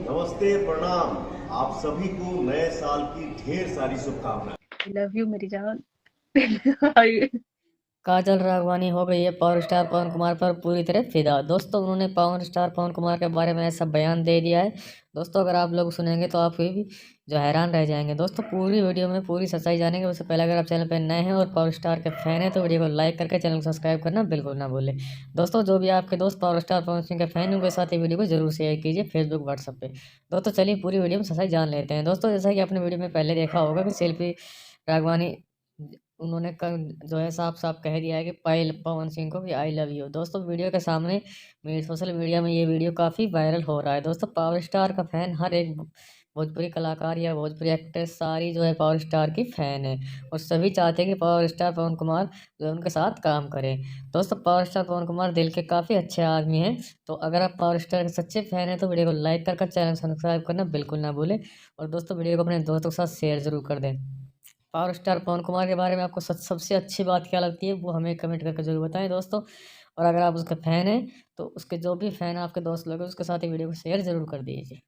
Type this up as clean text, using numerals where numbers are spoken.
नमस्ते, प्रणाम। आप सभी को नए साल की ढेर सारी शुभकामनाएं। लव यू मेरी जान। काजल राघवानी हो गई है पावर स्टार पवन कुमार पर पूरी तरह फिदा। दोस्तों उन्होंने पावर स्टार पवन कुमार के बारे में ऐसा बयान दे दिया है। दोस्तों अगर आप लोग सुनेंगे तो आप भी जो हैरान रह जाएंगे। दोस्तों पूरी वीडियो में पूरी सच्चाई जानेंगे। उससे पहले अगर आप चैनल पर नए हैं और पावर स्टार के फैन हैं तो वीडियो को लाइक करके चैनल को सब्सक्राइब करना बिल्कुल ना भूलें। दोस्तों जो भी आपके दोस्त पावर स्टार पवन सिंह के फैन हैं उनके साथ ये वीडियो को जरूर शेयर कीजिए फेसबुक व्हाट्सएप पे। दोस्तों चलिए पूरी वीडियो में सच्चाई जान लेते हैं। दोस्तों जैसा कि आपने वीडियो में पहले देखा होगा कि शिल्पी राघवानी उन्होंने जो है साफ साफ कह दिया है कि पायल पवन सिंह को कि आई लव यू। दोस्तों वीडियो के सामने सोशल मीडिया में ये वीडियो काफ़ी वायरल हो रहा है। दोस्तों पावर स्टार का फैन हर एक भोजपुरी कलाकार या भोजपुरी एक्ट्रेस सारी जो है पावर स्टार की फ़ैन है और सभी चाहते हैं कि पावर स्टार पवन कुमार जो है उनके साथ काम करें। दोस्तों पावर स्टार पवन कुमार दिल के काफ़ी अच्छे आदमी हैं। तो अगर आप पावर स्टार के सच्चे फ़ैन हैं तो वीडियो को लाइक कर चैनल सब्सक्राइब करना बिल्कुल ना भूलें और दोस्तों वीडियो को अपने दोस्तों के साथ शेयर ज़रूर कर दें। पावर स्टार पवन कुमार के बारे में आपको सबसे अच्छी बात क्या लगती है वो हमें कमेंट करके जरूर बताएं दोस्तों। और अगर आप उसके फ़ैन हैं तो उसके जो भी फ़ैन आपके दोस्त लोग हैं उसके साथ ये वीडियो को शेयर ज़रूर कर दीजिए।